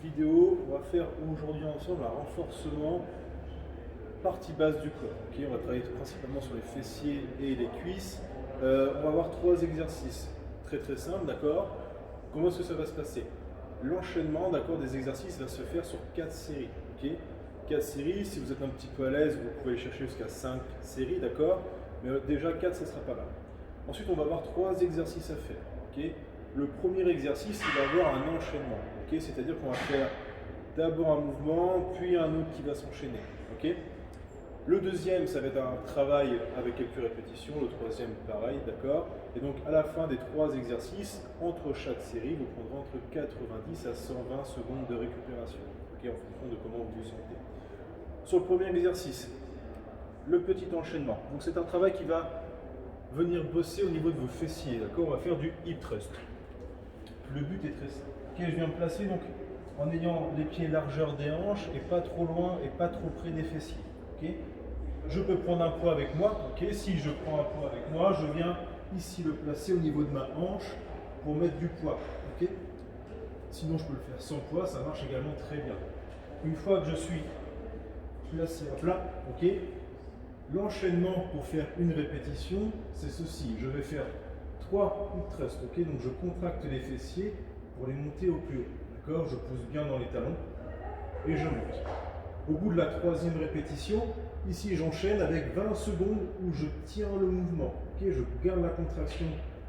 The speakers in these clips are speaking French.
vidéo, on va faire aujourd'hui ensemble un renforcement partie basse du corps. Okay, on va travailler principalement sur les fessiers et les cuisses. On va avoir 3 exercices très simples, d'accord? Comment est-ce que ça va se passer? L'enchaînement, d'accord, des exercices va se faire sur 4 séries. Okay, 4 séries, si vous êtes un petit peu à l'aise, vous pouvez aller chercher jusqu'à 5 séries, d'accord? Mais déjà 4, ça sera pas mal. Ensuite, on va avoir 3 exercices à faire. Okay, le premier exercice, il va avoir un enchaînement. Okay, c'est-à-dire qu'on va faire d'abord un mouvement, puis un autre qui va s'enchaîner. Okay, le deuxième, ça va être un travail avec quelques répétitions. Le troisième, pareil, d'accord? Et donc, à la fin des 3 exercices, entre chaque série, vous prendrez entre 90 à 120 secondes de récupération. Okay, en fonction de comment vous vous sentez. Sur le premier exercice, le petit enchaînement. Donc, c'est un travail qui va venir bosser au niveau de vos fessiers. D'accord? On va faire du hip thrust. Le but est très simple. Okay, je viens me placer donc en ayant les pieds largeur des hanches et pas trop loin et pas trop près des fessiers. Okay, je peux prendre un poids avec moi. Okay, si je prends un poids avec moi, je viens ici le placer au niveau de ma hanche pour mettre du poids. Okay, sinon, je peux le faire sans poids, ça marche également très bien. Une fois que je suis placé à plat, okay, l'enchaînement pour faire une répétition, c'est ceci. Je vais faire 3 hip thrusts. Okay, donc je contracte les fessiers pour les monter au plus haut. D'accord, je pousse bien dans les talons et je monte. Au bout de la 3e répétition, ici j'enchaîne avec 20 secondes où je tiens le mouvement. Okay, je garde la contraction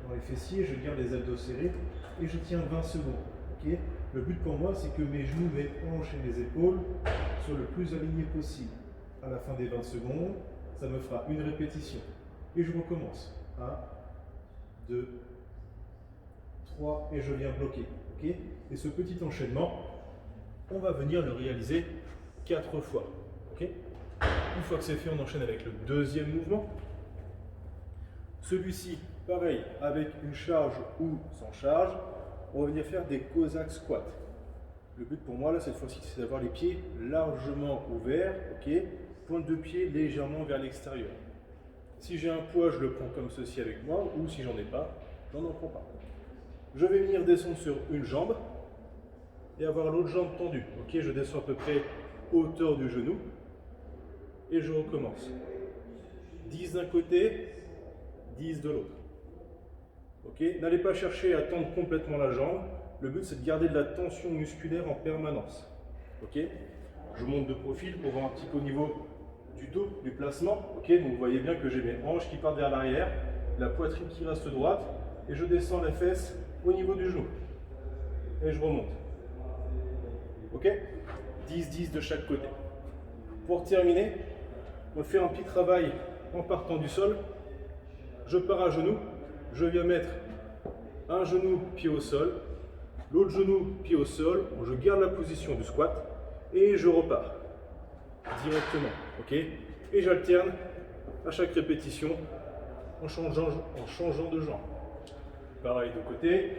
dans les fessiers, je garde les abdos serrés et je tiens 20 secondes. Okay, le but pour moi, c'est que mes genoux, mes hanches et mes épaules soient le plus alignés possible. À la fin des 20 secondes, ça me fera une répétition. Et je recommence. 1, 2, 3 et je viens bloquer. Okay, et ce petit enchaînement, on va venir le réaliser 4 fois. Okay, une fois que c'est fait, on enchaîne avec le deuxième mouvement. Celui-ci, pareil, avec une charge ou sans charge, on va venir faire des Cossack squats. Le but pour moi, là, cette fois-ci, c'est d'avoir les pieds largement ouverts, okay, pointe de pied légèrement vers l'extérieur. Si j'ai un poids, je le prends comme ceci avec moi, ou si j'en ai pas, j'en prends pas. Je vais venir descendre sur une jambe et avoir l'autre jambe tendue. Okay, je descends à peu près hauteur du genou et je recommence. 10 d'un côté, 10 de l'autre. Okay, n'allez pas chercher à tendre complètement la jambe. Le but, c'est de garder de la tension musculaire en permanence. Okay, je monte de profil pour voir un petit peu au niveau du dos, du placement. Okay, donc vous voyez bien que j'ai mes hanches qui partent vers l'arrière, la poitrine qui reste droite, et je descends les fesses au niveau du genou. Et je remonte. Ok, 10-10 de chaque côté. Pour terminer, on fait un petit travail en partant du sol. Je pars à genoux, je viens mettre un genou pied au sol, l'autre genou pied au sol, je garde la position du squat et je repars directement. Ok, et j'alterne à chaque répétition en changeant de jambe. Pareil de côté,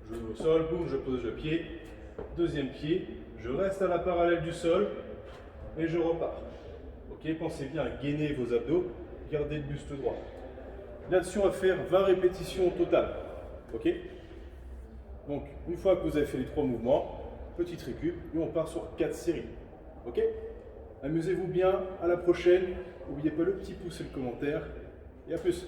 genou au sol, boum, je pose le pied, deuxième pied, je reste à la parallèle du sol et je repars. Ok, pensez bien à gainer vos abdos, gardez le buste droit. Là-dessus, on va faire 20 répétitions au total. Ok, donc une fois que vous avez fait les 3 mouvements, petite récup, et on part sur 4 séries. Ok, amusez-vous bien, à la prochaine. N'oubliez pas le petit pouce et le commentaire, et à plus.